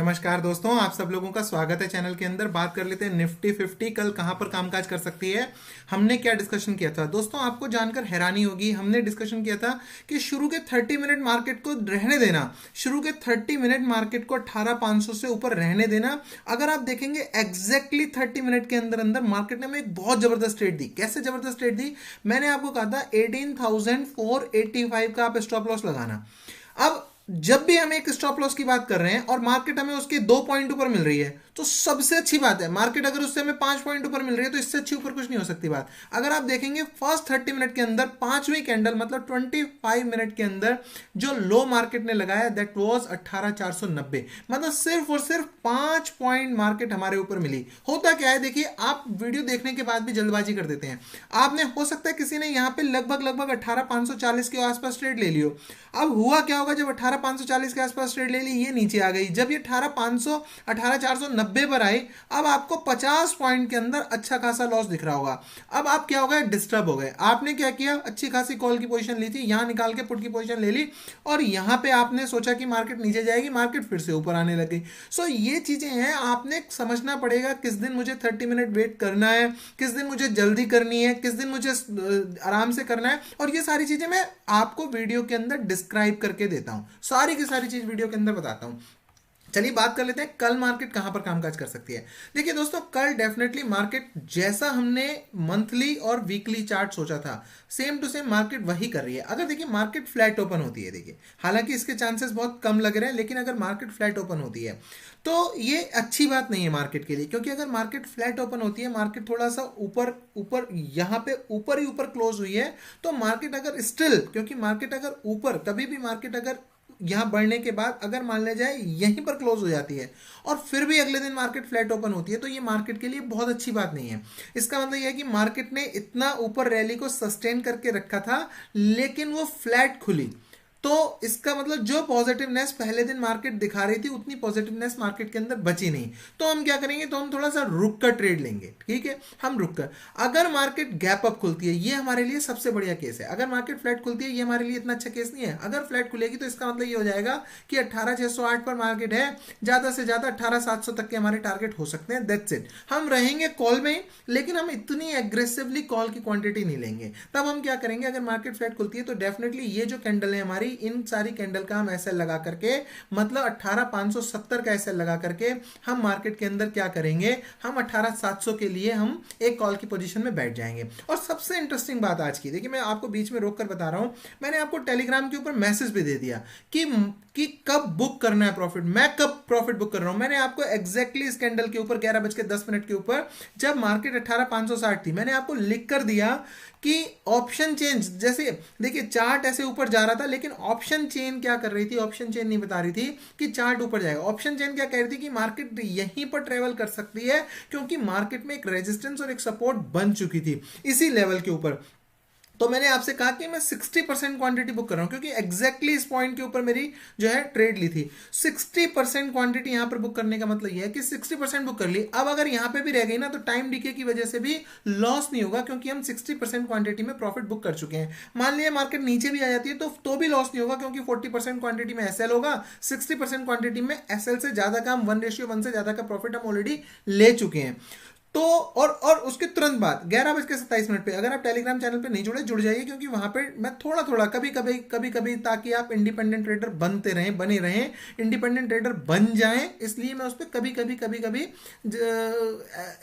नमस्कार दोस्तों, आप सब लोगों का स्वागत है चैनल के अंदर। बात कर लेते हैं निफ्टी 50 कल कहां पर कामकाज कर सकती है। हमने क्या डिस्कशन किया था दोस्तों, आपको जानकर हैरानी होगी। हमने डिस्कशन किया था कि शुरू के 30 मिनट मार्केट को रहने देना, शुरू के 30 मिनट मार्केट को 18,500 से ऊपर रहने देना। अगर आप देखेंगे एग्जैक्टली 30 मिनट के अंदर अंदर मार्केट ने हमें एक बहुत जबरदस्त ट्रेड दी। कैसे जबरदस्त ट्रेड दी? मैंने आपको कहा था 18,485 का आप स्टॉप लॉस लगाना। अब जब भी हम एक स्टॉप लॉस की बात कर रहे हैं और मार्केट हमें उसके 2 पॉइंट ऊपर मिल रही है तो सबसे अच्छी बात है। मार्केट अगर उससे हमें 5 पॉइंट ऊपर मिल रही है तो इससे अच्छी ऊपर कुछ नहीं हो सकती बात। अगर आप देखेंगे फर्स्ट 30 मिनट के अंदर पांचवी कैंडल मतलब 25 मिनट के अंदर जो लो मार्केट ने लगाया दैट वाज 18,490, मतलब सिर्फ और सिर्फ 5 पॉइंट मार्केट हमारे ऊपर मिली। होता क्या है, देखिए आप वीडियो देखने के बाद भी जल्दबाजी कर देते हैं। आपने हो सकता है किसी ने यहाँ पे लगभग 18,540 के आसपास ट्रेड ले लियो। अब हुआ क्या होगा, जब 18,540 के आसपास ट्रेड ले ली, ये नीचे आ गई। जब ये 18,490 पर आई, अब आपको 50 पॉइंट के अंदर अच्छा खासा लॉस दिख रहा होगा। अब आप क्या हो गए, डिस्टर्ब हो गए। आपने क्या किया, अच्छी खासी कॉल की पोजीशन ली थी, यहां निकाल के पुट की पोजीशन ले ली और यहां पे आपने सोचा कि मार्केट नीचे जाएगी, मार्केट फिर से ऊपर आने लगी। सो ये चीजें हैं, आपने समझना पड़ेगा किस दिन मुझे 30 मिनट वेट करना है, किस दिन मुझे जल्दी करनी है, किस दिन मुझे आराम से करना है। और ये सारी चीजें मैं आपको वीडियो के अंदर डिस्क्राइब करके देता हूं, सारी की सारी चीज वीडियो के अंदर बताता हूं। चलिए बात कर लेते हैं कल मार्केट कहां पर कामकाज कर सकती है। देखिए दोस्तों, कल डेफिनेटली मार्केट जैसा हमने मंथली और वीकली चार्ट सोचा था सेम टू सेम मार्केट वही कर रही है। अगर देखिए मार्केट फ्लैट ओपन होती है, देखिए हालांकि इसके चांसेस बहुत कम लग रहे हैं, लेकिन अगर मार्केट फ्लैट ओपन होती है तो ये अच्छी बात नहीं है मार्केट के लिए। क्योंकि अगर मार्केट फ्लैट ओपन होती है, मार्केट थोड़ा सा ऊपर ऊपर यहाँ पे ऊपर ही ऊपर क्लोज हुई है, तो मार्केट अगर स्टिल, क्योंकि मार्केट अगर ऊपर कभी भी मार्केट अगर यहां बढ़ने के बाद अगर मान ले जाए यहीं पर क्लोज हो जाती है और फिर भी अगले दिन मार्केट फ्लैट ओपन होती है, तो ये मार्केट के लिए बहुत अच्छी बात नहीं है। इसका मतलब यह है कि मार्केट ने इतना ऊपर रैली को सस्टेन करके रखा था लेकिन वो फ्लैट खुली, तो इसका मतलब जो पॉजिटिवनेस पहले दिन मार्केट दिखा रही थी उतनी पॉजिटिवनेस मार्केट के अंदर बची नहीं। तो हम क्या करेंगे, तो हम थोड़ा सा रुक कर ट्रेड लेंगे। ठीक है, हम रुक कर, अगर मार्केट गैप अप खुलती है, ये हमारे लिए सबसे बढ़िया केस है। अगर मार्केट फ्लैट खुलती है, ये हमारे लिए इतना अच्छा केस नहीं है। अगर फ्लैट खुलेगी तो इसका मतलब ये हो जाएगा कि 18,608 पर मार्केट है, ज्यादा से ज्यादा 18,700 तक के हमारे टारगेट हो सकते हैं। That's it. हम रहेंगे कॉल में, लेकिन हम इतनी एग्रेसिवली कॉल की क्वांटिटी नहीं लेंगे। तब हम क्या करेंगे, अगर मार्केट फ्लैट खुलती है तो डेफिनेटली ये जो कैंडल है हमारी, इन सारी कैंडल का हम एसएल लगा करके, मतलब 18,570 का एसएल लगा करके हम मार्केट के अंदर क्या करेंगे, हम 18,700 के लिए हम एक कॉल की पोजीशन में बैठ जाएंगे। और सबसे इंटरेस्टिंग बात आज की, देखिए मैं आपको बीच में रोक कर बता रहा हूं, मैंने आपको टेलीग्राम के ऊपर मैसेज भी दे दिया कि कब बुक करना है प्रॉफिट, मैं कब प्रॉफिट बुक कर रहा हूं। मैंने आपको एग्जैक्टली इस कैंडल के ऊपर 11:10 के ऊपर, जब मार्केट 18,560 थी, मैंने आपको लिख कर दिया कि ऑप्शन चेंज, जैसे देखिए चार्ट ऐसे ऊपर जा रहा था लेकिन ऑप्शन चेन क्या कर रही थी, ऑप्शन चेन नहीं बता रही थी कि चार्ट ऊपर जाएगा। ऑप्शन चेन क्या कह रही थी कि मार्केट यहीं पर ट्रेवल कर सकती है, क्योंकि मार्केट में एक रेजिस्टेंस और एक सपोर्ट बन चुकी थी इसी लेवल के ऊपर। तो मैंने आपसे कहा कि मैं 60% क्वांटिटी बुक कर रहा हूं, क्योंकि एग्जैक्टली इस पॉइंट के ऊपर मेरी जो है ट्रेड ली थी। 60% क्वांटिटी यहां पर बुक करने का मतलब यह है कि 60% बुक कर ली। अब अगर यहां पे भी रह गई ना तो टाइम डीके की वजह से भी लॉस नहीं होगा, क्योंकि हम 60% क्वांटिटी में प्रॉफिट बुक कर चुके हैं। मान लिया मार्केट नीचे भी आ जाती है तो भी लॉस नहीं होगा, क्योंकि 40% क्वांटिटी में एसएल होगा, 60% क्वांटिटी में एसएल से ज्यादा का हम 1:1 से ज्यादा का प्रॉफिट हम ऑलरेडी ले चुके हैं। तो और उसके तुरंत बाद 11:27 पे अगर आप टेलीग्राम चैनल पे नहीं जुड़े, जुड़ जाइए, क्योंकि वहां पे मैं थोड़ा थोड़ा कभी कभी ताकि आप इंडिपेंडेंट ट्रेडर बने रहें, इंडिपेंडेंट ट्रेडर बन जाएं, इसलिए मैं उस पर कभी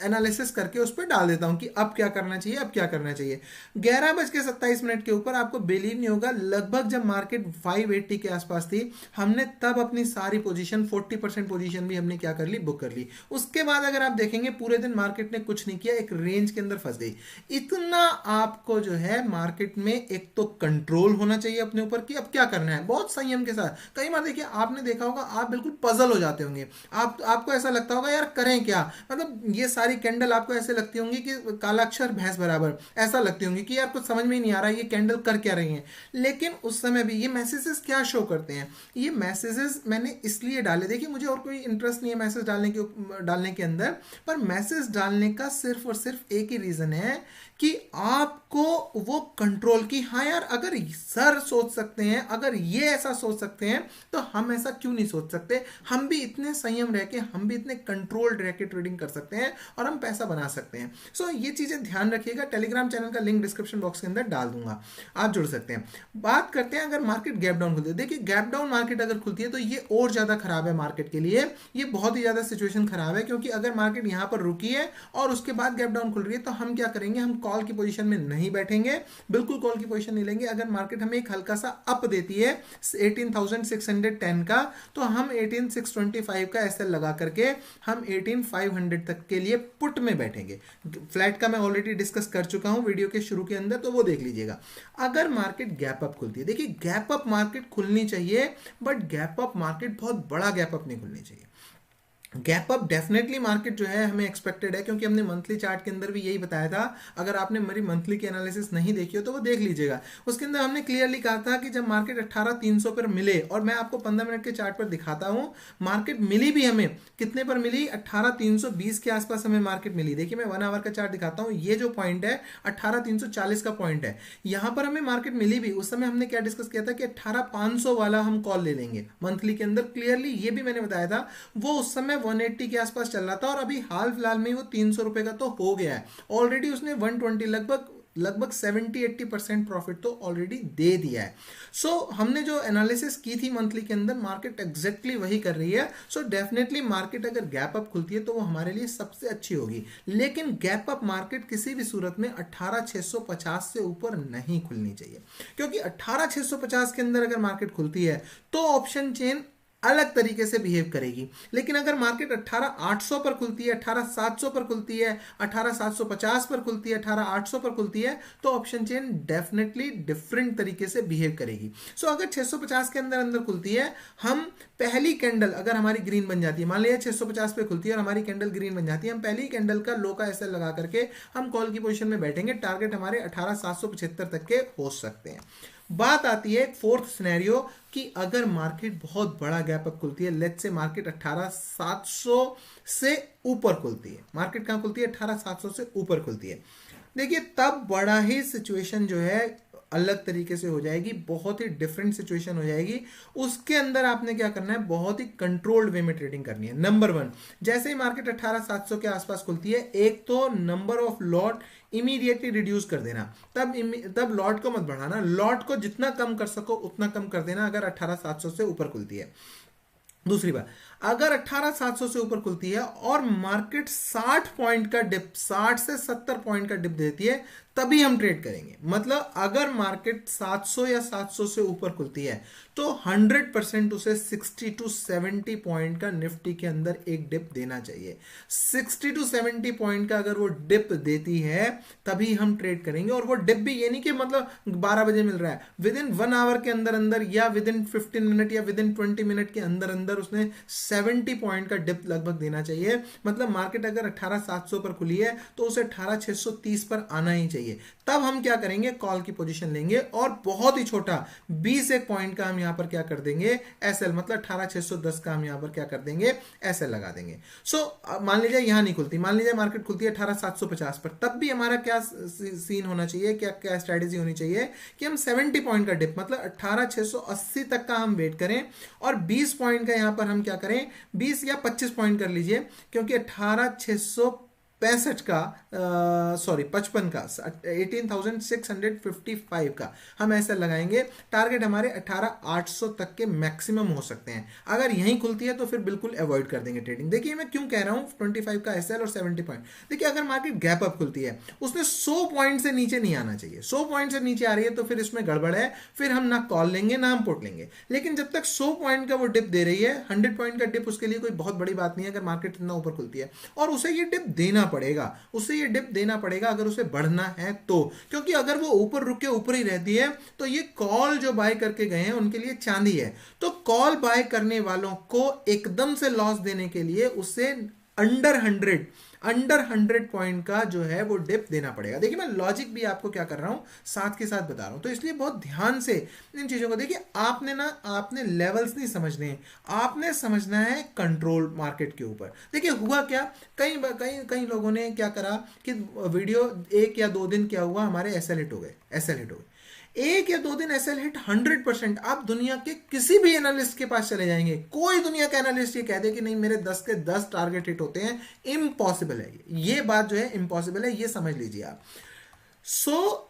एनालिसिस करके उस पर डाल देता हूं कि अब क्या करना चाहिए, अब क्या करना चाहिए। 11:27 के ऊपर आपको बिलीव नहीं होगा, लगभग जब मार्केट 580 के आसपास थी, हमने तब अपनी सारी पोजीशन 40% पोजीशन भी हमने क्या कर ली, बुक कर ली। उसके बाद अगर आप देखेंगे पूरे दिन मार्केट ने कुछ नहीं किया, एक रेंज के अंदर फंस गई। इतना आपको जो है मार्केट में एक तो कंट्रोल होना चाहिए अपने ऊपर कि अब क्या करना है, बहुत संयम के साथ। कई बार देखिए आपने देखा होगा, आप बिल्कुल पजल हो जाते होंगे, आपको ऐसा लगता होगा यार करें क्या, मतलब ये सारी कैंडल आपको ऐसे लगती होंगी कि कालाक्षर भैंस बराबर, ऐसा लगती होंगी कि यार कुछ समझ में ही नहीं आ रहा ये कैंडल कर क्या रही है। लेकिन उस समय भी ये मैसेजेस क्या शो करते हैं, ये मैसेजेस मैंने इसलिए डाले, देखिए मुझे और कोई इंटरेस्ट नहीं है मैसेज डालने के अंदर, पर मैसेज डालने डालने का सिर्फ और सिर्फ एक ही रीजन है कि आपको वो कंट्रोल की, हाँ यार अगर सर सोच सकते हैं, अगर ये ऐसा सोच सकते हैं तो हम ऐसा क्यों नहीं सोच सकते। हम भी इतने संयम रह के, हम भी इतने कंट्रोल्ड रह के ट्रेडिंग कर सकते हैं और हम पैसा बना सकते हैं। सो ये चीजें ध्यान रखिएगा। टेलीग्राम चैनल का लिंक डिस्क्रिप्शन बॉक्स के अंदर डाल दूंगा, आप जुड़ सकते हैं। बात करते हैं अगर मार्केट गैप डाउन खुलती है। देखिए गैप डाउन मार्केट अगर खुलती है तो ये और ज्यादा खराब है मार्केट के लिए, ये बहुत ही ज्यादा सिचुएशन खराब है, क्योंकि अगर मार्केट यहां पर रुकी है और उसके बाद गैप डाउन खुल रही है तो हम क्या करेंगे, हम कॉल की पोजीशन में नहीं बैठेंगे, बिल्कुल कॉल की पोजीशन नहीं लेंगे। अगर मार्केट हमें एक हल्का सा अप देती है 18,610 का, तो हम 18,625 का एसएल लगा करके हम 18,500 तक के लिए पुट में बैठेंगे। फ्लैट का मैं ऑलरेडी डिस्कस कर चुका हूं वीडियो के शुरू के अंदर, तो वो देख लीजिएगा। अगर मार्केट गैप अप खुलती है, देखिए गैप अप मार्केट खुलनी चाहिए, बट गैप अप मार्केट बहुत बड़ा गैप अप नहीं खुलनी चाहिए। गैप अप डेफिनेटली मार्केट जो है हमें एक्सपेक्टेड है, क्योंकि हमने मंथली चार्ट के अंदर भी यही बताया था। अगर आपने मेरी मंथली की एनालिसिस नहीं देखी हो तो वो देख लीजिएगा। उसके अंदर हमने क्लियरली कहा था कि जब मार्केट 18,300 पर मिले, और मैं आपको 15 मिनट के चार्ट पर दिखाता हूं, मार्केट मिली भी हमें कितने पर मिली, 18,320 के आसपास हमें मार्केट मिली। देखिए मैं 1 आवर का चार्ट दिखाता हूं, ये जो पॉइंट है 18,340 का पॉइंट है, यहां पर हमें मार्केट मिली भी। उस समय हमने क्या डिस्कस किया था कि 18,500 वाला हम कॉल ले लेंगे मंथली के अंदर, क्लियरली ये भी मैंने बताया था। वो उस समय 180 के आसपास चल रहा था और अभी हाल फिलहाल में वो 300 रुपए का तो हो गया है ऑलरेडी। उसने 120 लगभग 70-80% प्रॉफिट तो ऑलरेडी दे दिया है। सो हमने जो एनालिसिस की थी मंथली के अंदर, मार्केट एग्जैक्टली वही कर रही है। सो डेफिनेटली मार्केट अगर गैप अप खुलती है तो वो हमारे लिए सबसे अच्छी होगी, लेकिन गैप अप मार्केट किसी भी सूरत में 18,650 से ऊपर नहीं खुलनी चाहिए, क्योंकि 18,650 के अंदर अगर मार्केट खुलती है तो ऑप्शन चेन अलग तरीके से बिहेव करेगी। लेकिन अगर मार्केट 18,800 पर खुलती है, 18,700 पर खुलती है, 18,750 पर खुलती है, 18,800 पर खुलती है, तो ऑप्शन चेन डेफिनेटली डिफरेंट तरीके से बिहेव करेगी। सो अगर 650 के अंदर अंदर खुलती है, हम पहली कैंडल अगर हमारी ग्रीन बन जाती है, मान लिया 650 पे खुलती है और हमारी कैंडल ग्रीन बन जाती है, हम पहली कैंडल का लो का एसएल लगा करके हम कॉल की पोजीशन में बैठेंगे। टारगेट हमारे 18,775 तक के हो सकते हैं। बात आती है फोर्थ सिनेरियो कि अगर मार्केट बहुत बड़ा गैप अप खुलती है, लेट्स से मार्केट 18,700 से ऊपर खुलती है, मार्केट कहां खुलती है, 18,700 से ऊपर खुलती है। देखिए तब बड़ा ही सिचुएशन जो है अलग तरीके से हो जाएगी, बहुत ही डिफरेंट सिचुएशन हो जाएगी। उसके अंदर आपने क्या करना है, बहुत ही कंट्रोल्ड वे में ट्रेडिंग करनी है। नंबर 1, जैसे ही मार्केट 18,700 के आसपास खुलती है, एक तो number of lot immediately reduce कर देना, तब लॉट को मत बढ़ाना, लॉट को जितना कम कर सको उतना कम कर देना अगर 18,700 से ऊपर खुलती है। दूसरी बात, अगर 18,700 से ऊपर खुलती है और मार्केट 60 पॉइंट का डिप, 60 से 70 पॉइंट का डिप देती है, तभी हम ट्रेड करेंगे। मतलब अगर मार्केट 700 या 700 से ऊपर खुलती है तो 100% उसे 60 to 70 पॉइंट का निफ्टी के अंदर एक डिप देना चाहिए। 60 to 70 पॉइंट का अगर वो डिप देती है तभी हम ट्रेड करेंगे। और वो डिप भी ये नहीं कि मतलब 12 बजे मिल रहा है, विद इन 1 आवर के अंदर अंदर या विद इन 15 मिनट या विद इन 20 मिनट के अंदर अंदर उसने 70 पॉइंट का डिप लगभग देना चाहिए। मतलब मार्केट अगर 18,700 पर खुली है तो उसे 18,630 पर आना ही चाहिए। तब हम क्या करेंगे, कॉल की पोजीशन लेंगे और बहुत ही छोटा 20 एक पॉइंट का हम यहां पर क्या कर देंगे, एसएल, मतलब 18,610 का हम यहां पर क्या कर देंगे, एसएल लगा देंगे। सो मान लीजिए यहां नहीं खुलती, मान लीजिए मार्केट खुलती है 18,750 पर, तब भी हमारा क्या सीन होना चाहिए, क्या स्ट्रेटेजी होनी चाहिए कि हम 70 पॉइंट का डिप, मतलब 18,680 तक का हम वेट करें और 20 पॉइंट का यहां पर हम क्या करें, 20 या 25 पॉइंट कर लीजिए, क्योंकि 18,665 का 55 का 18,655 का हम ऐसा लगाएंगे। टारगेट हमारे 18,800 तक के मैक्सिमम हो सकते हैं। अगर यहीं खुलती है तो फिर बिल्कुल अवॉइड कर देंगे ट्रेडिंग। देखिए मैं क्यों कह रहा हूं 25 का एसएल और 70 पॉइंट। देखिए अगर मार्केट गैप अप खुलती है, उसने 100 पॉइंट से नीचे नहीं आना चाहिए, 100 पॉइंट से नीचे आ रही है तो फिर इसमें गड़बड़ है, फिर हम ना कॉल लेंगे ना हम पुट लेंगे। लेकिन जब तक 100 पॉइंट का वो डिप दे रही है, 100 पॉइंट का डिप उसके लिए कोई बहुत बड़ी बात नहीं है अगर मार्केट इतना ऊपर खुलती है, और उसे ये डिप देना पड़ेगा, उसे ये डिप देना पड़ेगा अगर उसे बढ़ना है तो। क्योंकि अगर वो ऊपर रुक के ऊपर ही रहती है तो ये कॉल जो बाय करके गए हैं उनके लिए चांदी है। तो कॉल बाय करने वालों को एकदम से लॉस देने के लिए उसे अंडर 100 अंडर 100 पॉइंट का जो है वो डिप देना पड़ेगा। देखिए मैं लॉजिक भी आपको क्या कर रहा हूँ साथ के साथ बता रहा हूँ, तो इसलिए बहुत ध्यान से इन चीज़ों को देखिए। आपने लेवल्स नहीं समझने हैं, आपने समझना है कंट्रोल मार्केट के ऊपर। देखिए हुआ क्या, कई कई कई लोगों ने क्या करा कि वीडियो 1 या 2 दिन क्या हुआ, हमारे एसएल हिट हो गए, एसएल हिट हो गए 1 या 2 दिन एसएल हिट 100%। आप दुनिया के किसी भी एनालिस्ट के पास चले जाएंगे, कोई दुनिया का एनालिस्ट ये कह दे कि नहीं मेरे 10 के 10 टारगेट हिट होते हैं, इम्पॉसिबल है। ये बात जो है इम्पॉसिबल है, ये समझ लीजिए आप। सो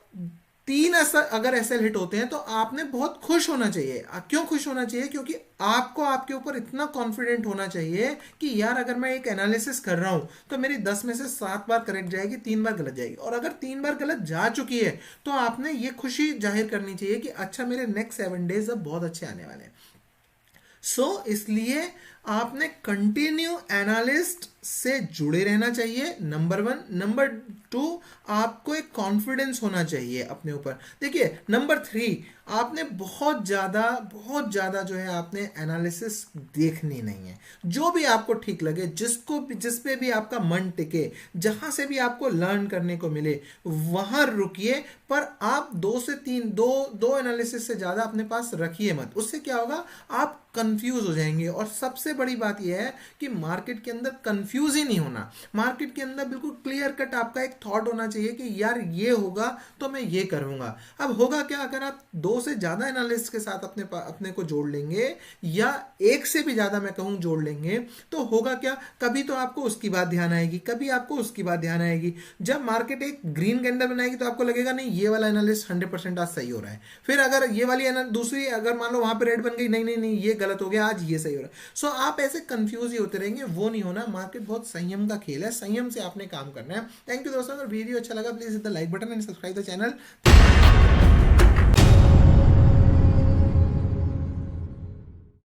3 ऐसा अगर एसएल हिट होते हैं तो आपने बहुत खुश होना चाहिए। क्यों खुश होना चाहिए? क्योंकि आपको आपके ऊपर इतना कॉन्फिडेंट होना चाहिए कि यार अगर मैं एक एनालिसिस कर रहा हूं तो मेरी 10 में से 7 बार करेक्ट जाएगी, 3 बार गलत जाएगी। और अगर 3 बार गलत जा चुकी है तो आपने ये खुशी जाहिर करनी चाहिए कि अच्छा मेरे नेक्स्ट 7 डेज अब बहुत अच्छे आने वाले हैं। इसलिए आपने कंटिन्यू एनालिस्ट से जुड़े रहना चाहिए, नंबर 1। नंबर 2, आपको एक कॉन्फिडेंस होना चाहिए अपने ऊपर। देखिए नंबर 3, आपने बहुत ज़्यादा जो है आपने एनालिसिस देखनी नहीं है। जो भी आपको ठीक लगे, जिस पे भी आपका मन टिके, जहां से भी आपको लर्न करने को मिले वहां रुकिए। पर आप 2 से 3 दो एनालिसिस से ज़्यादा अपने पास रखिए मत। उससे क्या होगा, आप कंफ्यूज हो जाएंगे। और सबसे बड़ी बात यह है कि मार्केट के अंदर कंफ्यूज ही नहीं होना। मार्केट के अंदर बिल्कुल क्लियर कट आपका एक थॉट होना चाहिए कि यार ये होगा तो मैं ये करूंगा। अब होगा क्या, अगर आप 2 से ज्यादा एनालिस्ट के साथ अपने को जोड़ लेंगे, या 1 से भी ज्यादा मैं कहूं जोड़ लेंगे, तो होगा क्या, कभी तो आपको उसकी बात ध्यान आएगी, कभी आपको उसकी बात ध्यान आएगी। जब मार्केट एक ग्रीन कैंडल बनाएगी तो आपको लगेगा नहीं ये वाला एनालिस्ट 100% आज सही हो रहा है। फिर अगर ये वाली दूसरी अगर मान लो वहां पे रेड बन गई, नहीं नहीं नहीं ये गलत हो गया, आज ये सही हो रहा है। आप ऐसे कंफ्यूज ही होते रहेंगे, वो नहीं होना। मार्केट बहुत संयम का खेल है, संयम से आपने काम करना है। थैंक यू दोस्तों, अगर वीडियो अच्छा लगा please hit the like button and subscribe the channel.